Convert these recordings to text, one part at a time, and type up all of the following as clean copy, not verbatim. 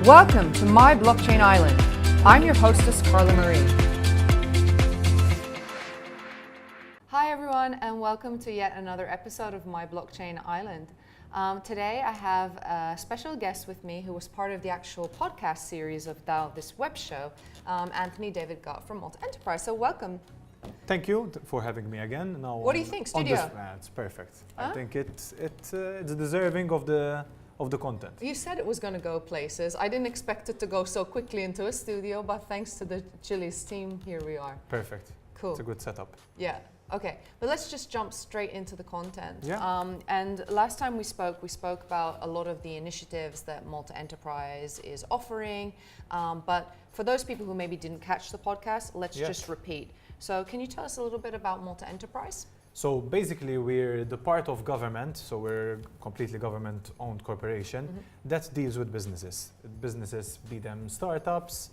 Welcome to My Blockchain Island. I'm your hostess, Carla Marie. Hi everyone, and welcome to yet another episode of My Blockchain Island. Today I have a special guest with me who was part of the actual podcast series of this web show, Anthony David Gott from Malta Enterprise. So welcome. Thank you for having me again. Now what do you think, studio? It's perfect. Huh? I think it's deserving of the content. You said it was going to go places. I didn't expect it to go so quickly into a studio, but thanks to the Chili's team, here we are. Perfect. Cool. It's a good setup. Yeah. Okay, but let's just jump straight into the content. Yeah. And last time we spoke about a lot of the initiatives that Malta Enterprise is offering. But for those people who maybe didn't catch the podcast, let's just repeat. So can you tell us a little bit about Malta Enterprise? So basically we're the part of government, so we're a completely government-owned corporation that deals with businesses. Businesses, be them startups,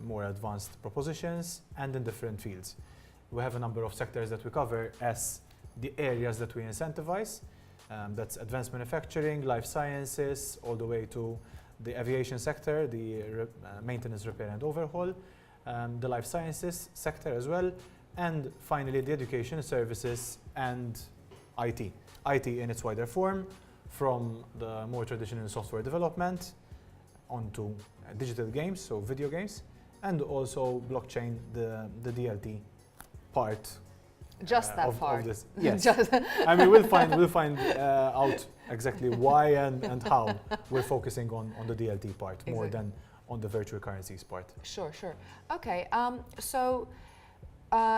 more advanced propositions, and in different fields. We have a number of sectors that we cover as the areas that we incentivize. That's advanced manufacturing, life sciences, all the way to the aviation sector, the maintenance, repair and overhaul, the life sciences sector as well, and finally the education services and IT. IT in its wider form, from the more traditional software development onto digital games, so video games, and also blockchain, the DLT part. Just that part. Of this. Yes. I mean, we'll find out exactly why and how we're focusing on the DLT part more than on the virtual currencies part. Sure. Okay. So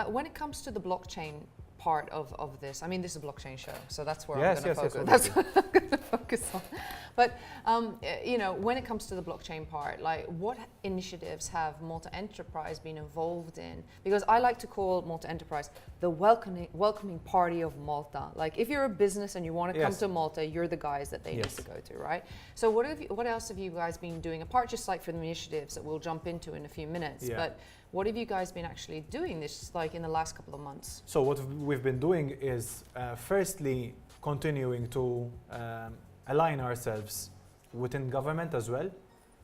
when it comes to the blockchain part of this, I mean, this is a blockchain show, so that's where I'm going to focus. That's what I'm going to focus on. But when it comes to the blockchain part, like, what initiatives have Malta Enterprise been involved in? Because I like to call Malta Enterprise the welcoming party of Malta. Like, if you're a business and you want to come to Malta, you're the guys that they need to go to, right? So what else have you guys been doing apart, just like for the initiatives that we'll jump into in a few minutes? Yeah. But what have you guys been actually doing this, like, in the last couple of months? So what we've been doing is firstly continuing to align ourselves within government as well.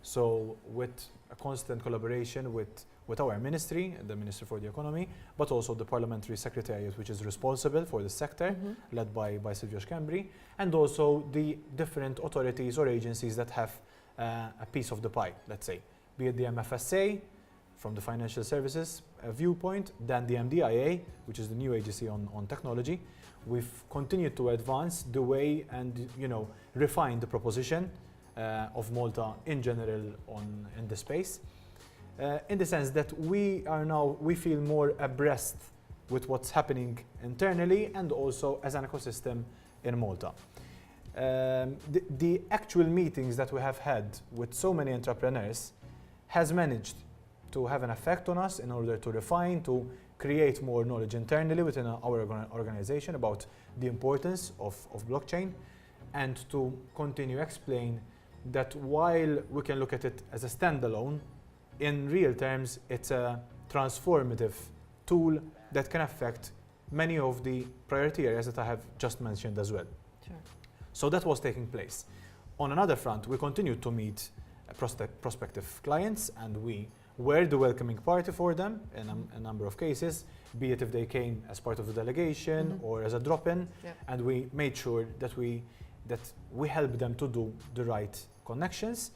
So with a constant collaboration with our ministry, the Ministry for the Economy, but also the Parliamentary Secretariat, which is responsible for the sector, led by Silvio Scambri, and also the different authorities or agencies that have a piece of the pie, let's say, be it the MFSA, from the financial services viewpoint, then the MDIA, which is the new agency on technology. We've continued to advance the way and refine the proposition of Malta in general in the space, in the sense that we feel more abreast with what's happening internally and also as an ecosystem in Malta. The actual meetings that we have had with so many entrepreneurs has managed to have an effect on us in order to refine, to create more knowledge internally within our organization about the importance of blockchain, and to continue explain that while we can look at it as a standalone, in real terms it's a transformative tool that can affect many of the priority areas that I have just mentioned as well. Sure. So that was taking place. On another front, we continued to meet prospective clients, and we were the welcoming party for them in a number of cases, be it if they came as part of the delegation or as a drop-in, and we made sure that we helped them to do the right connections.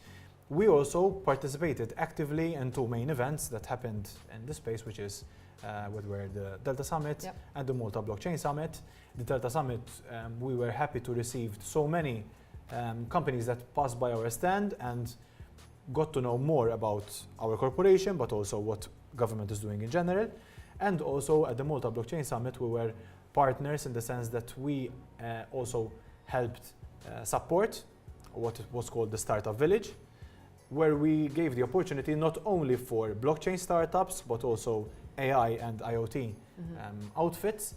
We also participated actively in two main events that happened in the space, which is were the Delta Summit and the Malta Blockchain Summit. The Delta Summit, we were happy to receive so many companies that passed by our stand and got to know more about our corporation, but also what government is doing in general. And also at the Malta Blockchain Summit, we were partners in the sense that we also helped support what was called the Startup Village, where we gave the opportunity not only for blockchain startups, but also AI and IoT outfits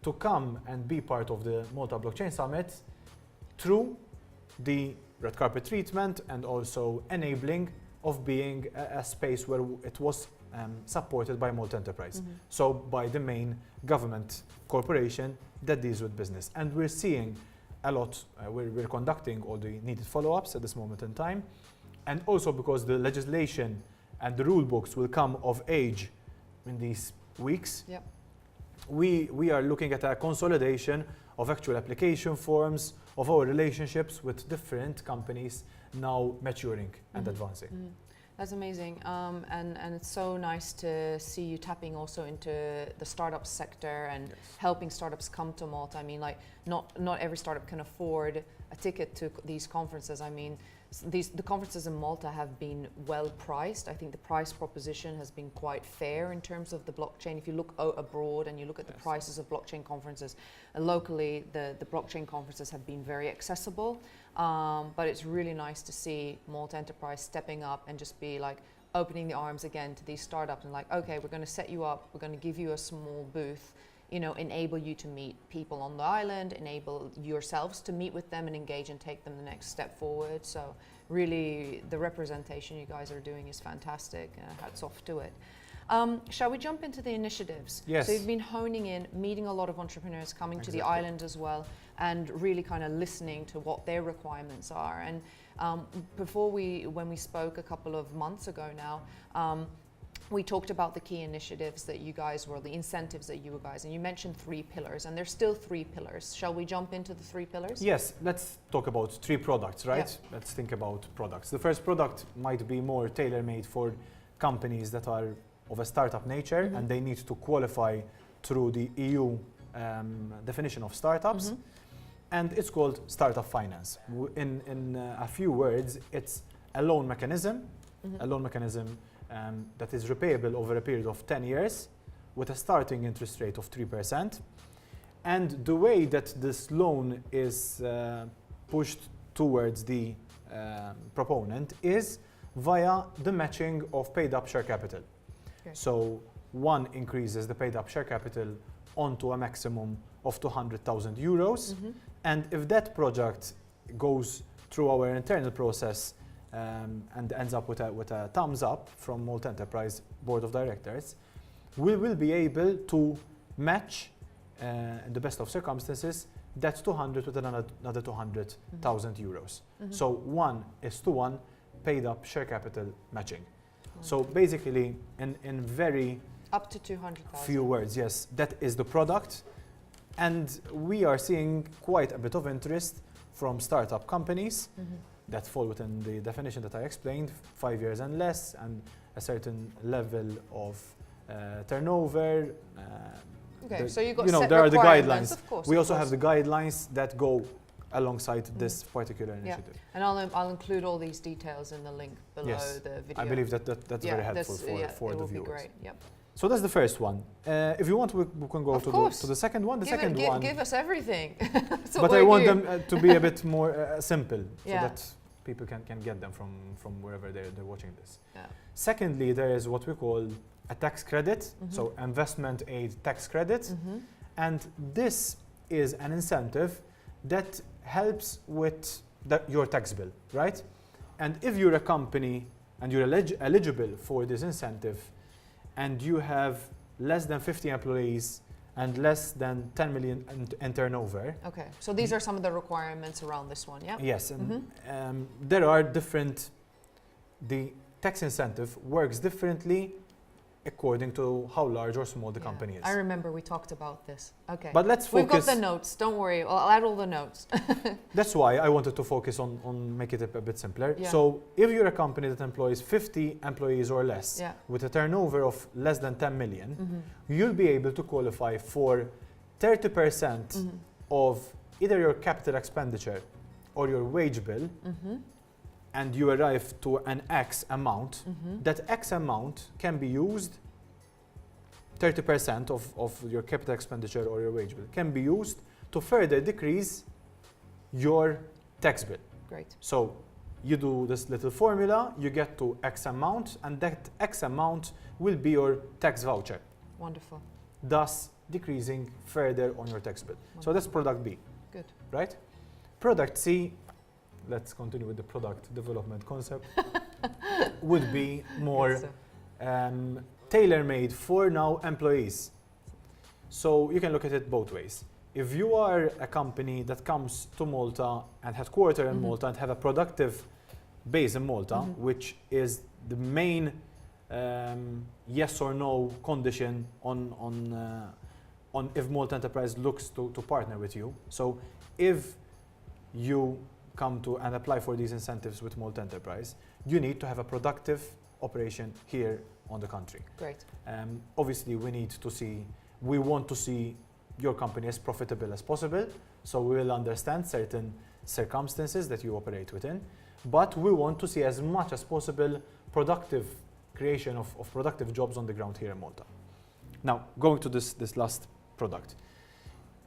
to come and be part of the Malta Blockchain Summit through the red carpet treatment and also enabling of being a space where it was supported by Malta Enterprise. So by the main government corporation that deals with business. And we're seeing a lot, we're conducting all the needed follow-ups at this moment in time and also because the legislation and the rule books will come of age in these weeks, Yep. we are looking at a consolidation of actual application forms, of our relationships with different companies now maturing and advancing. That's amazing, and it's so nice to see you tapping also into the startup sector and helping startups come to Malta. I mean, like not every startup can afford a ticket to these conferences. I mean, the conferences in Malta have been well priced. I think the price proposition has been quite fair in terms of the blockchain. If you look abroad and you look at the prices of blockchain conferences, locally the blockchain conferences have been very accessible. But it's really nice to see Malta Enterprise stepping up and just be like opening the arms again to these startups and like, okay, we're going to set you up, we're going to give you a small booth, you know, enable you to meet people on the island, enable yourselves to meet with them and engage and take them the next step forward. So really the representation you guys are doing is fantastic. Hats off to it. Shall we jump into the initiatives? Yes. So you've been honing in, meeting a lot of entrepreneurs coming to the island as well, and really kind of listening to what their requirements are. And when we spoke a couple of months ago now, we talked about the key initiatives that you guys were, the incentives that you guys, and you mentioned 3 pillars, and there's still 3 pillars. Shall we jump into the 3 pillars? Yes, let's talk about 3 products, right? Yeah. Let's think about products. The first product might be more tailor-made for companies that are of a startup nature and they need to qualify through the EU definition of startups. And it's called startup finance. In a few words, it's a loan mechanism, that is repayable over a period of 10 years with a starting interest rate of 3%. And the way that this loan is pushed towards the proponent is via the matching of paid up share capital. Okay. So one increases the paid up share capital onto a maximum of 200,000 euros. And if that project goes through our internal process and ends up with a thumbs up from Malta Enterprise Board of Directors, we will be able to match, in the best of circumstances, that 200 with another 200,000 euros. So 1:1 paid up share capital matching. So basically, in very up to 200,000. few words, yes, that is the product. And we are seeing quite a bit of interest from startup companies that fall within the definition that I explained, 5 years and less, and a certain level of turnover. Okay, so you got there are the guidelines. Of course, we also have the guidelines that go alongside this particular initiative. Yeah. And I'll include all these details in the link below the video. I believe that's very helpful for the viewers. Be great. Yep. So that's the first one. If you want, we can go to the second one. The second one. Give us everything. But I want them to be a bit more simple, so that people can get them from wherever they're watching this. Yeah. Secondly, there is what we call a tax credit, so investment aid tax credit. And this is an incentive that helps with your tax bill, right? And if you're a company and you're eligible for this incentive, and you have less than 50 employees and less than 10 million in turnover. Okay, so these are some of the requirements around this one, yeah? Yes, and there are different, the tax incentive works differently according to how large or small the company is. I remember we talked about this. Okay. But let's focus. We've got the notes, don't worry, I'll add all the notes. That's why I wanted to focus on make it a bit simpler. Yeah. So if you're a company that employs 50 employees or less with a turnover of less than 10 million, you'll be able to qualify for 30% of either your capital expenditure or your wage bill, and you arrive to an X amount. That X amount can be used, 30% of your capital expenditure or your wage bill can be used to further decrease your tax bill. Great. So you do this little formula, you get to X amount, and that X amount will be your tax voucher. Wonderful. Thus decreasing further on your tax bill. Wonderful. So that's product B. Good. Right? Product C, let's continue with the product development concept, would be more tailor-made for now employees. So you can look at it both ways. If you are a company that comes to Malta and headquarter in Malta and have a productive based in Malta, which is the main yes or no condition on if Malta Enterprise looks to partner with you. So if you come to and apply for these incentives with Malta Enterprise, you need to have a productive operation here on the country. Great. Obviously, we want to see your company as profitable as possible, so we will understand certain circumstances that you operate within, but we want to see as much as possible productive creation of productive jobs on the ground here in Malta. Now, going to this last product.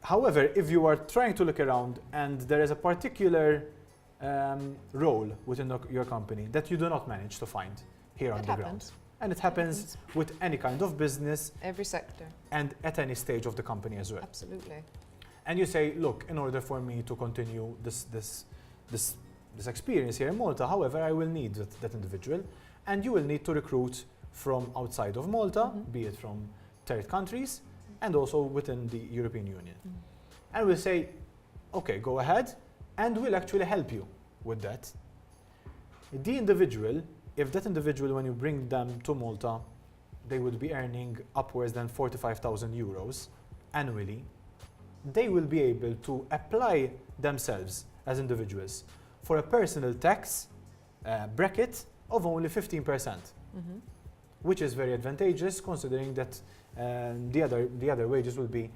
However, if you are trying to look around and there is a particular role within your company that you do not manage to find here on the ground, and it happens with any kind of business, every sector, and at any stage of the company as well. Absolutely. And you say, look, in order for me to continue this experience here in Malta, however, I will need that individual, and you will need to recruit from outside of Malta, be it from third countries, and also within the European Union. And we'll say, okay, go ahead, and we'll actually help you with that. The individual, if that individual, when you bring them to Malta, they would be earning upwards than 45,000 euros annually, they will be able to apply themselves as individuals for a personal tax bracket of only 15%, which is very advantageous considering that the other wages will be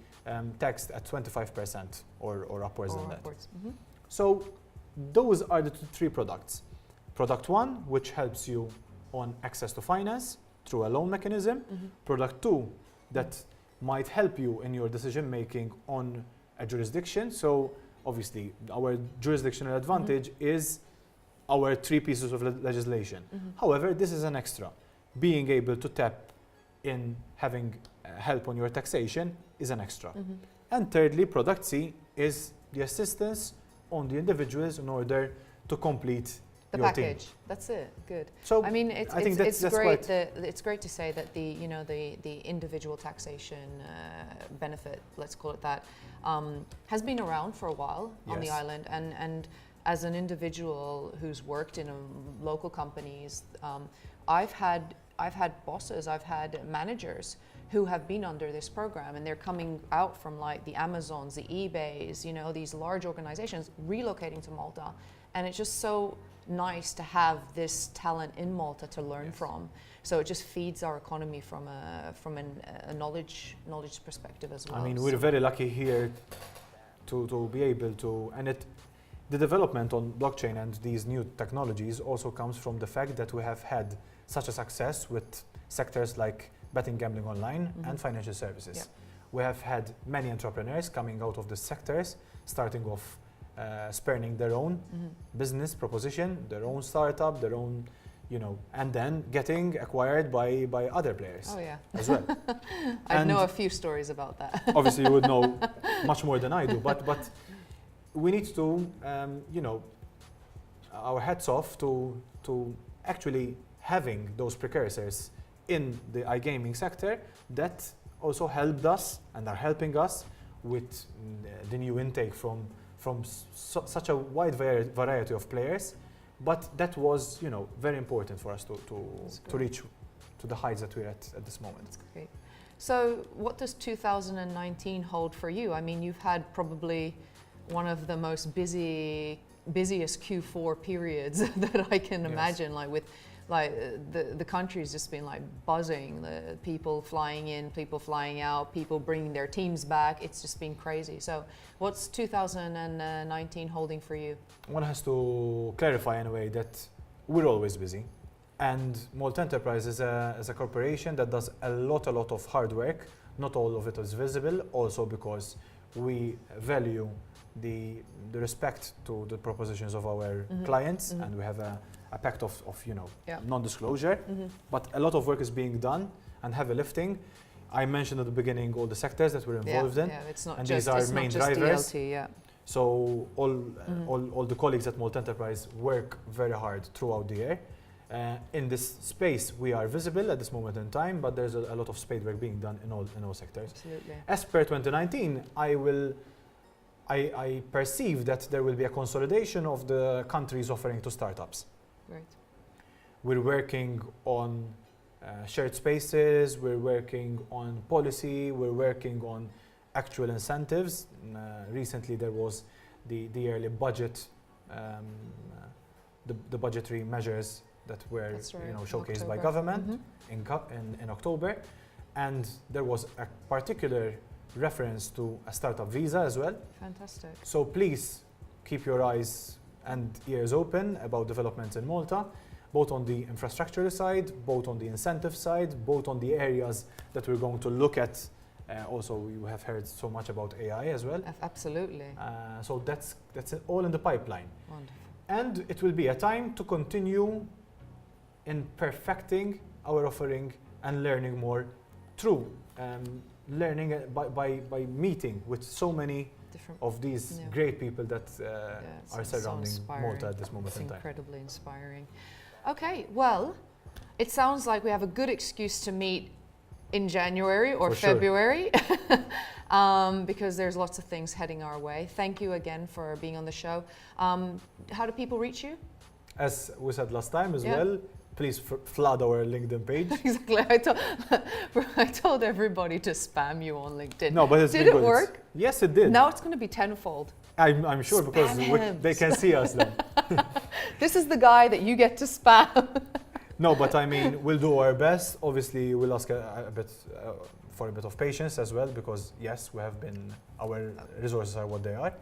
taxed at 25% or upwards than that. So those are the three products. Product one, which helps you on access to finance through a loan mechanism. Product two, that might help you in your decision making on a jurisdiction. So obviously our jurisdictional advantage is our three pieces of legislation. However, this is an extra. Being able to tap in having help on your taxation is an extra. And thirdly, product C is the assistance on the individuals in order to complete the your package. team. That's it. Good. So I mean, it's great. It's great to say that the individual taxation benefit, let's call it that, has been around for a while on the island, and as an individual who's worked in local companies, I've had bosses, I've had managers who have been under this program, and they're coming out from like the Amazons, the eBays, these large organizations relocating to Malta, and it's just so nice to have this talent in Malta to learn from. So it just feeds our economy from a knowledge perspective as well. I mean, we're very lucky here to be able to, and the development on blockchain and these new technologies also comes from the fact that we have had such a success with sectors like betting, gambling online, and financial services. We have had many entrepreneurs coming out of the sectors, starting off spurning their own business proposition, their own startup, their own, and then getting acquired by other players as well. I know a few stories about that. Obviously, you would know much more than I do, but we need to, our hats off to actually having those precursors in the iGaming sector that also helped us and are helping us with the new intake from such a wide variety of players, but that was very important for us to reach to the heights that we're at this moment. That's great. So what does 2019 hold for you? I mean, you've had probably one of the most busiest Q4 periods that I can imagine, the country's just been like buzzing, the people flying in, people flying out, people bringing their teams back. It's just been crazy. So what's 2019 holding for you? One has to clarify in a way that we're always busy, and Malta Enterprise is a corporation that does a lot of hard work. Not all of it is visible, also because we value the respect to the propositions of our clients, and we have a pact of non-disclosure, but a lot of work is being done and heavy lifting. I mentioned at the beginning all the sectors that we're involved in, it's not and just, these are main drivers. DLT, So all the colleagues at Malta Enterprise work very hard throughout the year. In this space, we are visible at this moment in time, but there's a lot of spade work being done in all sectors. Absolutely. As per 2019, I perceive that there will be a consolidation of the countries offering to startups. Great. We're working on shared spaces, we're working on policy, we're working on actual incentives. Recently there was the yearly budget, the budgetary measures that were showcased by government in October, and there was a particular reference to a startup visa as well. Fantastic. So please keep your eyes and ears open about developments in Malta, both on the infrastructure side, both on the incentive side, both on the areas that we're going to look at. Also, you have heard so much about AI as well. Absolutely. So that's all in the pipeline. Wonderful. And it will be a time to continue in perfecting our offering and learning more through learning by meeting with so many of these great people that are surrounding Malta at this moment in time. It's incredibly inspiring. Okay, well, it sounds like we have a good excuse to meet in January or February because there's lots of things heading our way. Thank you again for being on the show. How do people reach you? As we said last time as well, please flood our LinkedIn page. Exactly. I told everybody to spam you on LinkedIn. No, but did it work? Yes, it did. Now it's going to be tenfold. I'm sure because they can see us then. This is the guy that you get to spam. No, but I mean, we'll do our best. Obviously, we'll ask for a bit of patience as well because yes, our resources are what they are,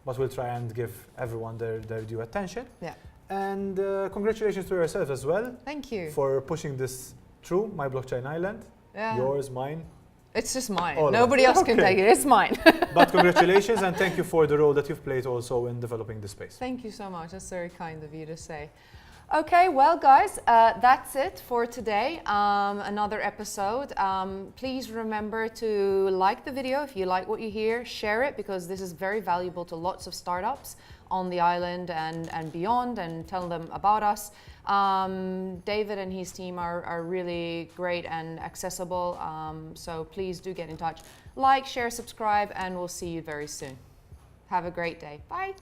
but we'll try and give everyone their due attention. Yeah. And congratulations to yourself as well. Thank you. For pushing this through, My Blockchain Island. Yeah. Yours, mine. It's just mine. Nobody else can take it. It's mine. But congratulations and thank you for the role that you've played also in developing the space. Thank you so much. That's very kind of you to say. Okay, well, guys, that's it for today. Another episode. Please remember to like the video if you like what you hear. Share it because this is very valuable to lots of startups on the island and beyond, and tell them about us. David and his team are really great and accessible. So please do get in touch. Like, share, subscribe, and we'll see you very soon. Have a great day. Bye.